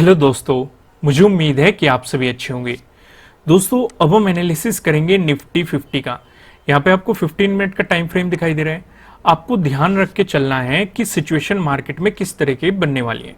Hello दोस्तों, मुझे उम्मीद है कि आप सभी अच्छे होंगे। दोस्तों, अब हम एनालिसिस करेंगे निफ्टी 50 का। यहाँ पे आपको 15 मिनट का टाइम फ्रेम दिखाई दे रहा है। आपको ध्यान रख के चलना है कि सिचुएशन मार्केट में किस तरह की बनने वाली है।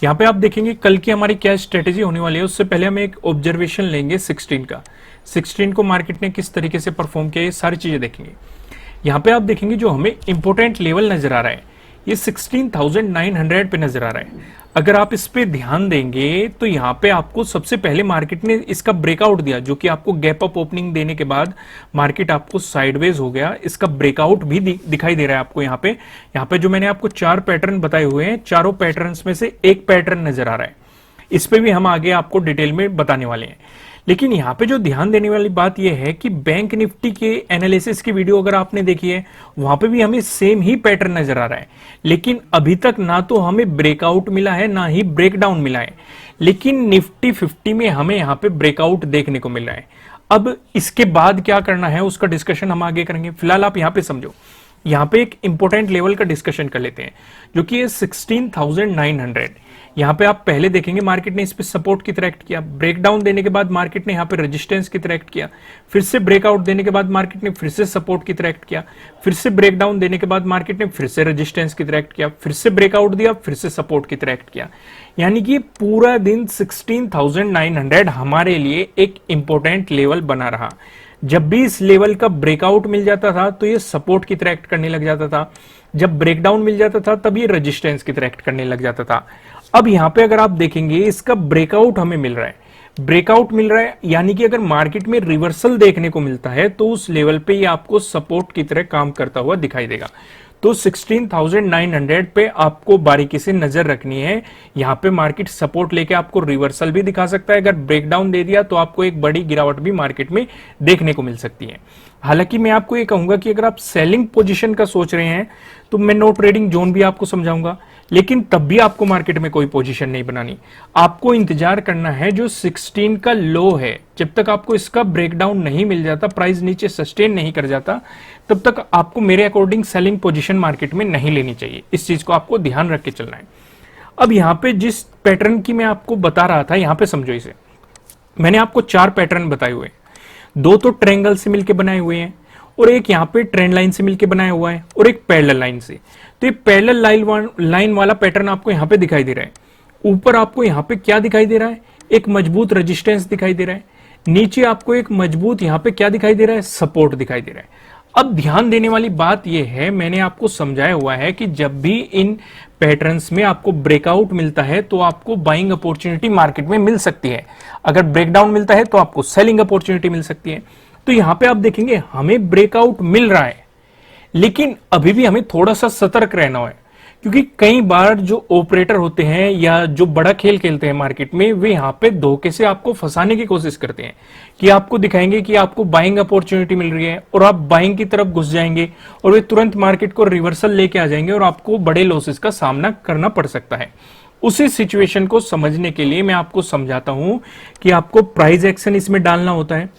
यहाँ पे आप देखेंगे कल की हमारी क्या स्ट्रेटेजी होने वाली है। उससे पहले हम एक ऑब्जर्वेशन लेंगे 16 का। 16 को मार्केट ने किस तरीके से परफॉर्म किया, ये सारी चीजें देखेंगे। यहाँ पे आप देखेंगे जो हमें इंपोर्टेंट लेवल नजर आ रहा है, ये 16,900 पे नजर आ रहा है। अगर आप इस पे ध्यान देंगे तो यहाँ पे आपको सबसे पहले मार्केट ने इसका ब्रेकआउट दिया, जो कि आपको गैप अप ओपनिंग देने के बाद मार्केट आपको साइडवेज हो गया। इसका ब्रेकआउट भी दिखाई दे रहा है आपको। यहाँ पे जो मैंने आपको 4 पैटर्न बताए हुए हैं, चारों पैटर्न्स में से एक पैटर्न नजर आ रहा है। इस पे भी हम आगे आपको डिटेल में बताने वाले हैं। लेकिन यहाँ पे जो ध्यान देने वाली बात यह है कि बैंक निफ्टी के एनालिसिस की वीडियो अगर आपने देखी है, वहां पे भी हमें सेम ही पैटर्न नजर आ रहा है। लेकिन अभी तक ना तो हमें ब्रेकआउट मिला है, ना ही ब्रेकडाउन मिला है। लेकिन निफ्टी 50 में हमें यहाँ पे ब्रेकआउट देखने को मिल रहा है। अब इसके बाद क्या करना है उसका डिस्कशन हम आगे करेंगे। फिलहाल आप यहाँ पे समझो, यहाँ पे एक इंपॉर्टेंट लेवल का डिस्कशन कर लेते हैं, जो कि है 16,900। यहाँ पे आप पहले देखेंगे मार्केट ने इस पे सपोर्ट की तरह एक्ट किया। ब्रेकडाउन देने के बाद मार्केट ने यहाँ पे रेजिस्टेंस की तरह एक्ट किया। फिर से ब्रेकआउट देने के बाद मार्केट ने फिर से सपोर्ट की तरह एक्ट किया। फिर से ब्रेकडाउन देने के बाद मार्केट ने फिर से रेजिस्टेंस की तरह एक्ट किया। फिर से ब्रेकआउट दिया, फिर से सपोर्ट की तरह एक्ट किया। यानी कि पूरा दिन 16,900 हमारे लिए एक इंपॉर्टेंट लेवल बना रहा। जब भी इस लेवल का ब्रेकआउट मिल जाता था तो ये सपोर्ट की तरह एक्ट करने लग जाता था। जब ब्रेकडाउन मिल जाता था तब ये रेजिस्टेंस की तरह एक्ट करने लग जाता था। अब यहां पे अगर आप देखेंगे इसका ब्रेकआउट हमें मिल रहा है, ब्रेकआउट मिल रहा है। यानी कि अगर मार्केट में रिवर्सल देखने को मिलता है तो उस लेवल पे ये आपको सपोर्ट की तरह काम करता हुआ दिखाई देगा। तो 16,900 पे आपको बारीकी से नजर रखनी है। यहां पे मार्केट सपोर्ट लेके आपको रिवर्सल भी दिखा सकता है। अगर ब्रेकडाउन दे दिया तो आपको एक बड़ी गिरावट भी मार्केट में देखने को मिल सकती है। हालांकि मैं आपको ये कहूंगा कि अगर आप सेलिंग पोजीशन का सोच रहे हैं तो मैं नो ट्रेडिंग जोन भी आपको समझाऊंगा, लेकिन तब भी आपको मार्केट में कोई पोजीशन नहीं बनानी। आपको इंतजार करना है जो 16 का लो है, जब तक आपको इसका ब्रेकडाउन नहीं मिल जाता, प्राइस नीचे सस्टेन नहीं कर जाता, तब तक आपको मेरे अकॉर्डिंग सेलिंग पोजीशन मार्केट में नहीं लेनी चाहिए। इस चीज को आपको ध्यान रख के चलना है। अब यहां पे जिस पैटर्न की मैं आपको बता रहा था, यहां पे समझो इसे। मैंने आपको 4 पैटर्न बताए हुए, 2 तो ट्रायंगल से मिलकर बनाए हुए हैं और एक यहाँ पे ट्रेंड लाइन से मिलकर बनाया हुआ है और एक पैरेलल लाइन से। तो ये पैरेलल लाइन वाला पैटर्न आपको यहाँ पे दिखाई दे रहा है। ऊपर आपको यहाँ पे क्या दिखाई दे रहा है, एक मजबूत रेजिस्टेंस दिखाई दे रहा है। नीचे आपको एक मजबूत यहाँ पे क्या दिखाई दे रहा है, सपोर्ट दिखाई दे रहा है। अब ध्यान देने वाली बात यह है, मैंने आपको समझाया हुआ है कि जब भी इन पैटर्न्स में आपको ब्रेकआउट मिलता है तो आपको बाइंग अपॉर्चुनिटी मार्केट में मिल सकती है। अगर ब्रेकडाउन मिलता है तो आपको सेलिंग अपॉर्चुनिटी मिल सकती है। तो यहां पे आप देखेंगे हमें ब्रेकआउट मिल रहा है, लेकिन अभी भी हमें थोड़ा सा सतर्क रहना है, क्योंकि कई बार जो ऑपरेटर होते हैं या जो बड़ा खेल खेलते हैं मार्केट में, वे यहां पे धोखे से आपको फंसाने की कोशिश करते हैं कि आपको दिखाएंगे कि आपको बाइंग अपॉर्चुनिटी मिल रही है और आप बाइंग की तरफ घुस जाएंगे और वे तुरंत मार्केट को रिवर्सल लेके आ जाएंगे और आपको बड़े लॉसेस का सामना करना पड़ सकता है। उसी सिचुएशन को समझने के लिए मैं आपको समझाता हूं कि आपको प्राइस एक्शन इसमें डालना होता है,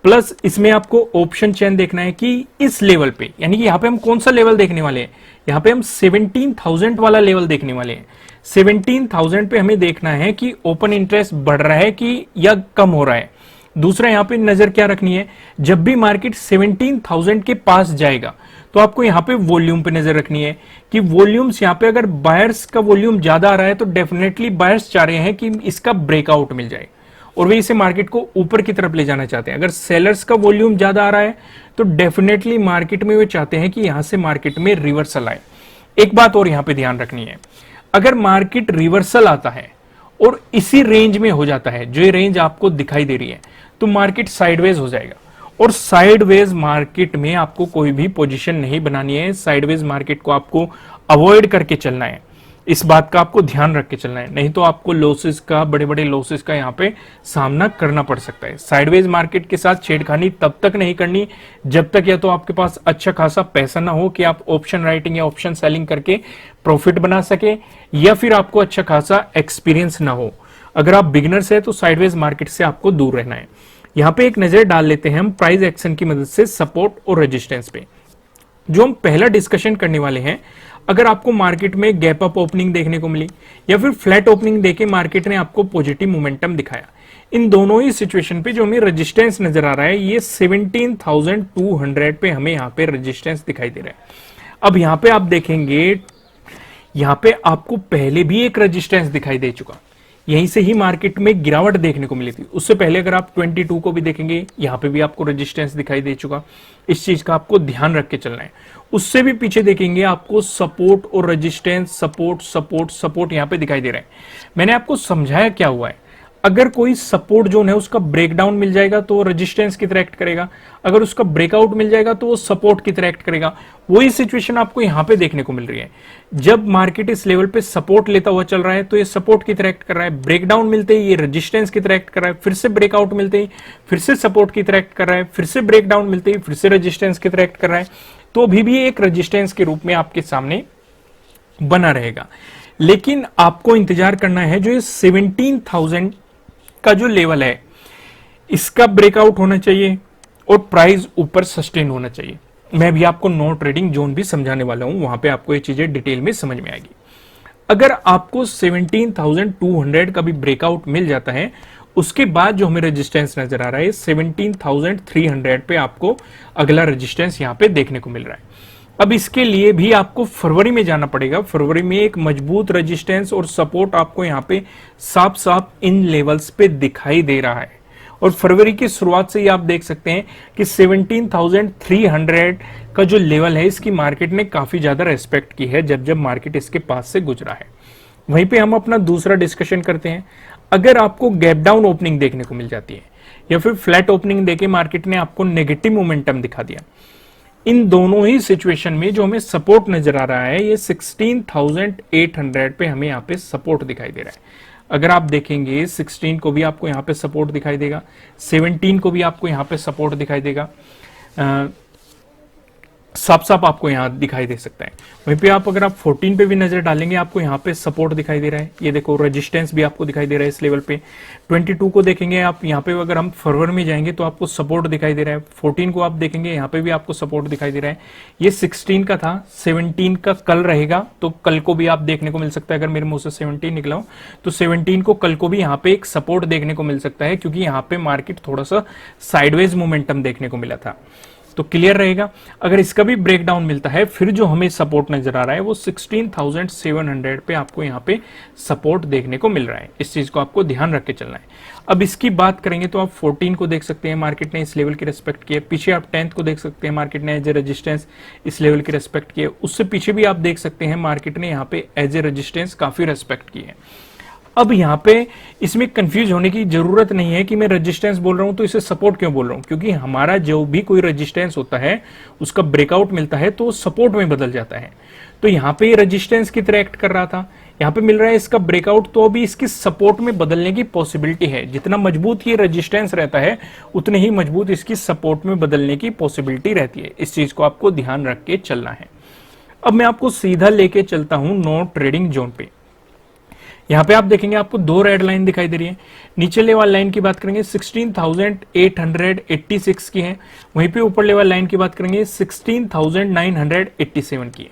प्लस इसमें आपको ऑप्शन चेन देखना है कि इस लेवल पे, यानी कि यहां पे हम कौन सा लेवल देखने वाले हैं, यहां पे हम 17,000 वाला लेवल देखने वाले हैं। 17,000 पे हमें देखना है कि ओपन इंटरेस्ट बढ़ रहा है कि या कम हो रहा है। दूसरा यहां पे नजर क्या रखनी है, जब भी मार्केट 17,000 के पास जाएगा तो आपको यहां पे वॉल्यूम पे नजर रखनी है कि वॉल्यूम्स यहां पे अगर बायर्स का वॉल्यूम ज्यादा आ रहा है तो डेफिनेटली बायर्स चाह रहे हैं कि इसका ब्रेकआउट मिल जाए और वे इसे मार्केट को ऊपर की तरफ ले जाना चाहते हैं। अगर सेलर्स का वॉल्यूम ज्यादा आ रहा है तो डेफिनेटली मार्केट में वे चाहते हैं कि यहां से मार्केट में रिवर्सल आए। एक बात और यहां पे ध्यान रखनी है, अगर मार्केट रिवर्सल आता है और इसी रेंज में हो जाता है, जो ये रेंज आपको दिखाई दे रही है, तो मार्केट साइडवेज हो जाएगा और साइडवेज मार्केट में आपको कोई भी पोजीशन नहीं बनानी है। साइडवेज मार्केट को आपको अवॉइड करके चलना है। इस बात का आपको ध्यान रख के चलना है, नहीं तो आपको लॉसेस का, बड़े बड़े लॉसेस का यहाँ पे सामना करना पड़ सकता है। साइडवेज मार्केट के साथ छेड़खानी तब तक नहीं करनी जब तक या तो आपके पास अच्छा खासा पैसा ना हो कि आप ऑप्शन राइटिंग या ऑप्शन सेलिंग करके प्रॉफिट बना सके, या फिर आपको अच्छा खासा एक्सपीरियंस ना हो। अगर आप बिगिनर्स है तो साइडवेज मार्केट से आपको दूर रहना है। यहाँ पे एक नजर डाल लेते हैं हम प्राइस एक्शन की मदद से सपोर्ट और रेजिस्टेंस पे। जो हम पहला डिस्कशन करने वाले हैं, अगर आपको मार्केट में गैप अप ओपनिंग देखने को मिली या फिर फ्लैट ओपनिंग देके मार्केट ने आपको पॉजिटिव मोमेंटम दिखाया, इन दोनों ही सिचुएशन पे जो हमें रेजिस्टेंस नजर आ रहा है ये 17,200 पे हमें यहाँ पे रेजिस्टेंस दिखाई दे रहा है। अब यहाँ पे आप देखेंगे, यहाँ पे आपको पहले भी एक रेजिस्टेंस दिखाई दे चुका, यहीं से ही मार्केट में गिरावट देखने को मिली थी। उससे पहले अगर आप 22 को भी देखेंगे, यहाँ पे भी आपको रेजिस्टेंस दिखाई दे चुका। इस चीज का आपको ध्यान रख के चलना है। उससे भी पीछे देखेंगे आपको सपोर्ट और रेजिस्टेंस, सपोर्ट सपोर्ट सपोर्ट यहाँ पे दिखाई दे रहा है। मैंने आपको समझाया क्या हुआ है, अगर कोई सपोर्ट जोन है उसका ब्रेकडाउन मिल जाएगा तो वो रेजिस्टेंस की तरह एक्ट करेगा, अगर उसका ब्रेकआउट मिल जाएगा तो वो सपोर्ट की तरह एक्ट करेगा। वही सिचुएशन आपको यहां पे देखने को मिल रही है। जब मार्केट इस लेवल पे सपोर्ट लेता हुआ चल रहा है तो ये सपोर्ट की तरह एक्ट कर रहा है, ब्रेकडाउन मिलते ही ये रेजिस्टेंस की तरह एक्ट कर रहा है, फिर से ब्रेकआउट मिलते ही फिर से सपोर्ट की तरह एक्ट कर रहा है, फिर से ब्रेकडाउन मिलते ही फिर से रेजिस्टेंस की तरह एक्ट कर रहा है। तो अभी भी एक रेजिस्टेंस के रूप में आपके सामने बना रहेगा। लेकिन आपको इंतजार करना है जो ये 17,000 का जो लेवल है इसका ब्रेकआउट होना चाहिए और प्राइस ऊपर सस्टेन होना चाहिए। मैं भी आपको नो ट्रेडिंग जोन भी समझाने वाला हूं, वहां पे आपको ये चीजें डिटेल में समझ में आएगी। अगर आपको 17,200 का भी ब्रेकआउट मिल जाता है, उसके बाद जो हमें रेजिस्टेंस नजर आ रहा है 17,300 पे आपको अगला रेजिस्टेंस यहां पे देखने को मिल रहा है। अब इसके लिए भी आपको फरवरी में जाना पड़ेगा। फरवरी में एक मजबूत रेजिस्टेंस और सपोर्ट आपको यहां पे साफ साफ इन लेवल्स पे दिखाई दे रहा है। और फरवरी की शुरुआत से ही आप देख सकते हैं कि 17,300 का जो लेवल है इसकी मार्केट ने काफी ज्यादा रेस्पेक्ट की है जब जब मार्केट इसके पास से गुजरा है। वहीं पे हम अपना दूसरा डिस्कशन करते हैं। अगर आपको गैप डाउन ओपनिंग देखने को मिल जाती है या फिर फ्लैट ओपनिंग देके मार्केट ने आपको नेगेटिव मोमेंटम दिखा दिया, इन दोनों ही सिचुएशन में जो हमें सपोर्ट नजर आ रहा है ये 16,800 पे हमें यहाँ पे सपोर्ट दिखाई दे रहा है। अगर आप देखेंगे 16 को भी आपको यहाँ पे सपोर्ट दिखाई देगा, 17 को भी आपको यहाँ पे सपोर्ट दिखाई देगा, साफ साफ आपको यहाँ दिखाई दे सकता है। वहीं पे आप अगर आप 14 पे भी नजर डालेंगे आपको यहाँ पे सपोर्ट दिखाई दे रहा है। ये देखो रेजिस्टेंस भी आपको दिखाई दे रहा है इस लेवल पे। 22 को देखेंगे आप, यहाँ पे अगर हम फरवरी में जाएंगे तो आपको सपोर्ट दिखाई दे रहा है। 14 को आप देखेंगे यहाँ पे भी आपको सपोर्ट दिखाई दे रहा है। ये 16 का था, 17 का कल रहेगा तो कल को भी आप देखने को मिल सकता है। अगर मेरे मुंह से 17 निकला हो तो 17 को कल को भी यहाँ पे एक सपोर्ट देखने को मिल सकता है, क्योंकि यहाँ पे मार्केट थोड़ा सा साइडवेज मोमेंटम देखने को मिला था। तो क्लियर रहेगा। अगर इसका भी ब्रेकडाउन मिलता है फिर जो हमें सपोर्ट नजर आ रहा है वो 16,700 पे आपको यहाँ पे सपोर्ट देखने को मिल रहा है। इस चीज को आपको ध्यान रख के चलना है। अब इसकी बात करेंगे तो आप 14 को देख सकते हैं, मार्केट ने इस लेवल की रेस्पेक्ट की है। पीछे आप 10th को देख सकते हैं, मार्केट ने एज ए रेजिस्टेंस इस लेवल की रेस्पेक्ट की है। उससे पीछे भी आप देख सकते हैं मार्केट ने यहाँ पे एज ए रेजिस्टेंस काफी रेस्पेक्ट की है। अब यहाँ पे इसमें कंफ्यूज होने की जरूरत नहीं है कि मैं रेजिस्टेंस बोल रहा हूं तो इसे सपोर्ट क्यों बोल रहा हूं, क्योंकि हमारा जो भी कोई रेजिस्टेंस होता है उसका ब्रेकआउट मिलता है तो सपोर्ट में बदल जाता है। तो यहाँ पे रेजिस्टेंस की तरह एक्ट कर रहा था, यहाँ पे मिल रहा है इसका ब्रेकआउट, तो अभी इसकी सपोर्ट में बदलने की पॉसिबिलिटी है। जितना मजबूत ये रेजिस्टेंस रहता है उतने ही मजबूत इसकी सपोर्ट में बदलने की पॉसिबिलिटी रहती है। इस चीज को आपको ध्यान रख के चलना है। अब मैं आपको सीधा लेके चलता हूं नो ट्रेडिंग जोन पे। यहाँ पे आप देखेंगे आपको दो रेड लाइन दिखाई दे रही है। नीचे लेवल लाइन की बात करेंगे 16,886 की है, वहीं पे ऊपर लेवल लाइन की बात करेंगे 16,987 की है।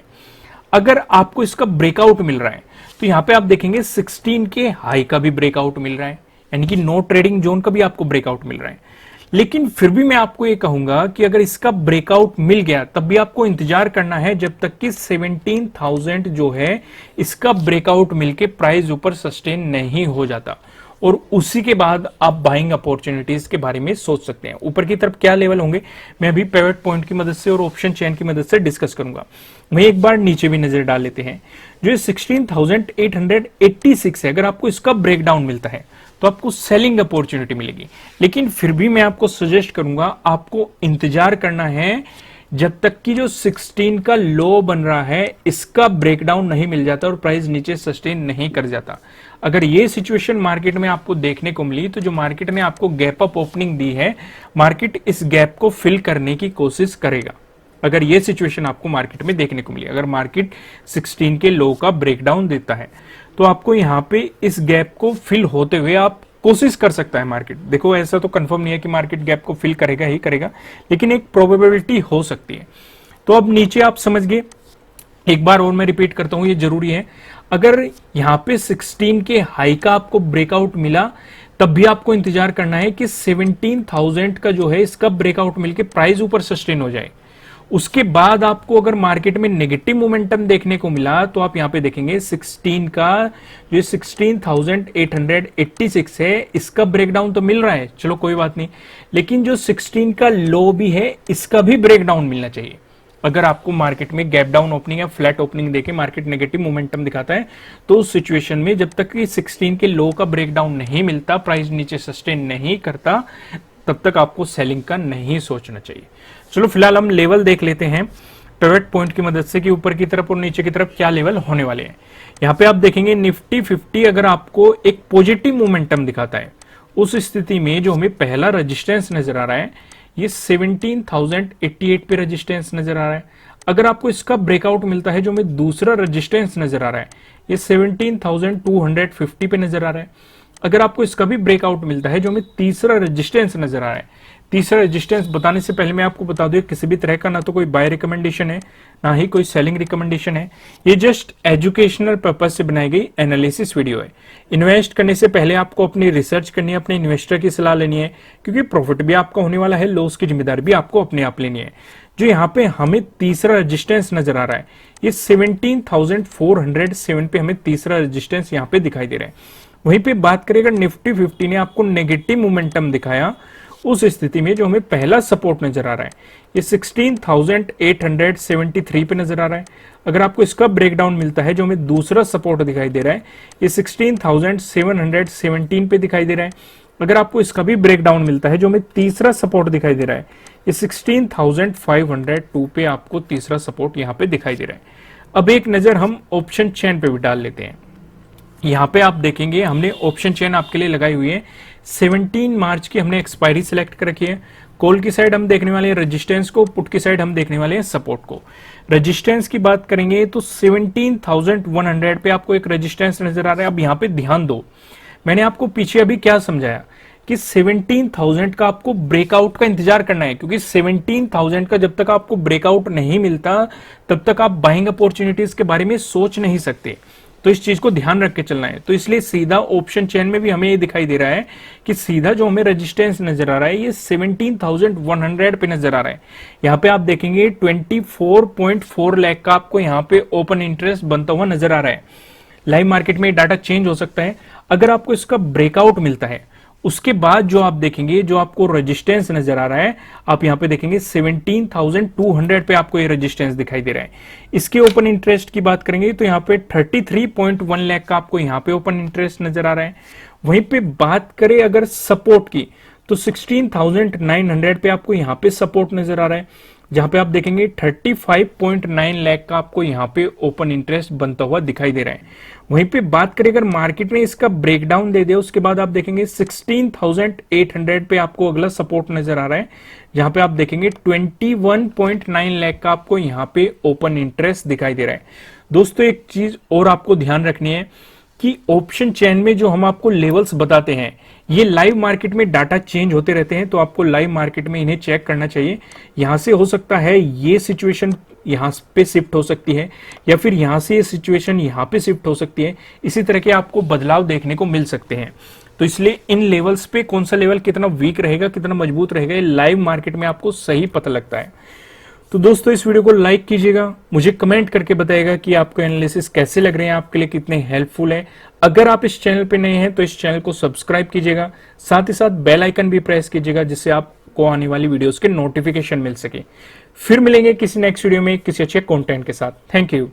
अगर आपको इसका ब्रेकआउट मिल रहा है तो यहाँ पे आप देखेंगे 16 के हाई का भी ब्रेकआउट मिल रहा है, यानी कि नो ट्रेडिंग जोन का भी आपको ब्रेकआउट मिल रहा है। लेकिन फिर भी मैं आपको ये कहूंगा कि अगर इसका ब्रेकआउट मिल गया तब भी आपको इंतजार करना है जब तक कि 17,000 जो है इसका ब्रेकआउट मिलके प्राइस ऊपर सस्टेन नहीं हो जाता, और उसी के बाद आप बाइंग अपॉर्चुनिटीज के बारे में सोच सकते हैं। ऊपर की तरफ क्या लेवल होंगे मैं अभी पिवट पॉइंट की मदद से और ऑप्शन चेन की मदद से डिस्कस करूंगा। वहीं एक बार नीचे भी नजर डाल लेते हैं, जो 16,886 है। अगर आपको इसका ब्रेकडाउन मिलता है तो आपको सेलिंग अपॉर्चुनिटी मिलेगी, लेकिन फिर भी मैं आपको सजेस्ट करूंगा आपको इंतजार करना है जब तक कि जो 16 का लो बन रहा है इसका ब्रेकडाउन नहीं मिल जाता और प्राइस नीचे सस्टेन नहीं कर जाता। अगर ये सिचुएशन मार्केट में आपको देखने को मिली तो जो मार्केट ने आपको गैप अप ओपनिंग दी है, मार्केट इस गैप को फिल करने की कोशिश करेगा। अगर ये सिचुएशन आपको मार्केट में देखने को मिली, अगर मार्केट 16 के लो का ब्रेकडाउन देता है तो आपको यहाँ पे इस गैप को फिल होते हुए आप कोशिश कर सकता है मार्केट। देखो ऐसा तो कंफर्म नहीं है कि मार्केट गैप को फिल करेगा ही करेगा, लेकिन एक प्रोबेबिलिटी हो सकती है। तो अब नीचे आप समझ गए एक बार और मैं रिपीट करता हूं, ये जरूरी है। अगर यहां पे 16 के हाई का आपको ब्रेकआउट मिला, तब भी आपको इंतजार करना है कि 17,000 का जो है इसका ब्रेकआउट मिलके प्राइस ऊपर सस्टेन हो जाए। उसके बाद आपको अगर मार्केट में नेगेटिव मोमेंटम देखने को मिला तो आप यहां पे देखेंगे 16 का जो 16,886 है, इसका ब्रेकडाउन तो मिल रहा है, चलो कोई बात नहीं, लेकिन जो 16 का लो भी है इसका भी ब्रेकडाउन मिलना चाहिए। अगर आपको मार्केट में गैप डाउन ओपनिंग या फ्लैट ओपनिंग देके मार्केट नेगेटिव मोमेंटम दिखाता है, तो उस सिचुएशन में जब तक कि 16 के लो का ब्रेकडाउन नहीं मिलता, प्राइस नीचे सस्टेन नहीं करता, तब तक आपको सेलिंग का नहीं सोचना चाहिए। चलो फिलहाल हम लेवल देख लेते हैं पिवट पॉइंट की मदद से कि ऊपर की तरफ और नीचे की तरफ क्या लेवल होने वाले हैं। यहां पे आप देखेंगे निफ्टी 50 अगर आपको एक पॉजिटिव मोमेंटम दिखाता है, उस स्थिति में जो हमें पहला रेजिस्टेंस नजर आ रहा है ये 17,088 पे रेजिस्टेंस नजर आ रहा है। अगर आपको इसका ब्रेकआउट मिलता है, जो हमें दूसरा रेजिस्टेंस नजर आ रहा है ये 17,250 पे नजर आ रहा है। अगर आपको इसका भी ब्रेकआउट मिलता है, जो हमें तीसरा रेजिस्टेंस नजर आ रहा है, तीसरा रेजिस्टेंस बताने से पहले मैं आपको बता दूं किसी भी तरह का ना तो कोई बाय रिकमेंडेशन है ना ही कोई सेलिंग रिकमेंडेशन है, ये जस्ट एजुकेशनल पर्पज से बनाई गई एनालिसिस वीडियो है। इन्वेस्ट करने से पहले आपको अपनी रिसर्च करनी है, अपने इन्वेस्टर की सलाह लेनी है, क्योंकि प्रॉफिट भी आपका होने वाला है, लॉस की जिम्मेदारी भी आपको अपने आप लेनी है। जो यहाँ पे हमें तीसरा रेजिस्टेंस नजर आ रहा है ये 17,407 पे हमें तीसरा रेजिस्टेंस यहाँ पे दिखाई दे रहा है। वहीं पे बात करें अगर निफ्टी 50 ने आपको नेगेटिव मोमेंटम दिखाया, उस स्थिति में जो हमें पहला सपोर्ट नजर आ रहा है ये 16,873 पे नजर आ रहा है। अगर आपको इसका ब्रेकडाउन मिलता है, जो हमें दूसरा सपोर्ट दिखाई दे रहा है ये 16,717 पे दिखाई दे रहा है। अगर आपको इसका भी ब्रेकडाउन मिलता है, जो हमें तीसरा सपोर्ट दिखाई दे रहा है ये 16,502 पे आपको तीसरा सपोर्ट यहाँ पे दिखाई दे रहा है। अब एक नजर हम ऑप्शन चेन पे भी डाल लेते हैं। यहाँ पे आप देखेंगे हमने ऑप्शन चेन आपके लिए लगाई हुई है, 17 मार्च की हमने एक्सपायरी सिलेक्ट कर रखी है। कॉल की साइड हम देखने वाले हैं रेजिस्टेंस को, पुट की साइड हम देखने वाले हैं सपोर्ट को। रेजिस्टेंस की बात करेंगे तो 17,100 पे आपको एक रेजिस्टेंस नजर आ रहा है। अब यहाँ पे ध्यान दो, मैंने आपको पीछे अभी क्या समझाया कि 17,000 का आपको ब्रेकआउट का इंतजार करना है, क्योंकि 17,000 का जब तक आपको ब्रेकआउट नहीं मिलता तब तक आप बाइंग अपॉर्चुनिटीज के बारे में सोच नहीं सकते। तो इस चीज को ध्यान रख के चलना है। तो इसलिए सीधा ऑप्शन चेन में भी हमें ये दिखाई दे रहा है कि सीधा जो हमें रेजिस्टेंस नजर आ रहा है ये 17,100 पे नजर आ रहा है। यहाँ पे आप देखेंगे 24.4 लाख का आपको यहाँ पे ओपन इंटरेस्ट बनता हुआ नजर आ रहा है। लाइव मार्केट में डाटा चेंज हो सकता है। अगर आपको इसका ब्रेकआउट मिलता है, उसके बाद जो आप देखेंगे जो आपको रेजिस्टेंस नजर आ रहा है, आप यहां पे देखेंगे 17,200 पे आपको ये रेजिस्टेंस दिखाई दे रहा है। इसके ओपन इंटरेस्ट की बात करेंगे तो यहाँ पे 33.1 लाख का आपको यहाँ पे ओपन इंटरेस्ट नजर आ रहा है। वहीं पे बात करें अगर सपोर्ट की तो 16,900 पे आपको यहाँ पे सपोर्ट नजर आ रहा है, जहां पे आप देखेंगे 35.9 लाख का आपको यहाँ पे ओपन इंटरेस्ट बनता हुआ दिखाई दे रहा है। वहीं पे बात करें अगर मार्केट में इसका ब्रेकडाउन दे दे, उसके बाद आप देखेंगे 16,800 पे आपको अगला सपोर्ट नजर आ रहा है, जहां पे आप देखेंगे 21.9 लाख का आपको यहाँ पे ओपन इंटरेस्ट दिखाई दे रहा है। दोस्तों एक चीज और आपको ध्यान रखनी है कि ऑप्शन चेन में जो हम आपको लेवल्स बताते हैं ये लाइव मार्केट में डाटा चेंज होते रहते हैं, तो आपको लाइव मार्केट में इन्हें चेक करना चाहिए। यहां से हो सकता है ये सिचुएशन यहां पे शिफ्ट हो सकती है, या फिर यहां से ये सिचुएशन यहां पे शिफ्ट हो सकती है। इसी तरह के आपको बदलाव देखने को मिल सकते हैं। तो इसलिए इन लेवल्स पे कौन सा लेवल कितना वीक रहेगा, कितना मजबूत रहेगा, ये लाइव मार्केट में आपको सही पता लगता है। तो दोस्तों इस वीडियो को लाइक कीजिएगा, मुझे कमेंट करके बताइएगा कि आपको एनालिसिस कैसे लग रहे हैं, आपके लिए कितने हेल्पफुल है। अगर आप इस चैनल पे नए हैं तो इस चैनल को सब्सक्राइब कीजिएगा, साथ ही साथ बेल आइकन भी प्रेस कीजिएगा, जिससे आपको आने वाली वीडियोस के नोटिफिकेशन मिल सके। फिर मिलेंगे किसी नेक्स्ट वीडियो में किसी अच्छे कंटेंट के साथ। Thank you.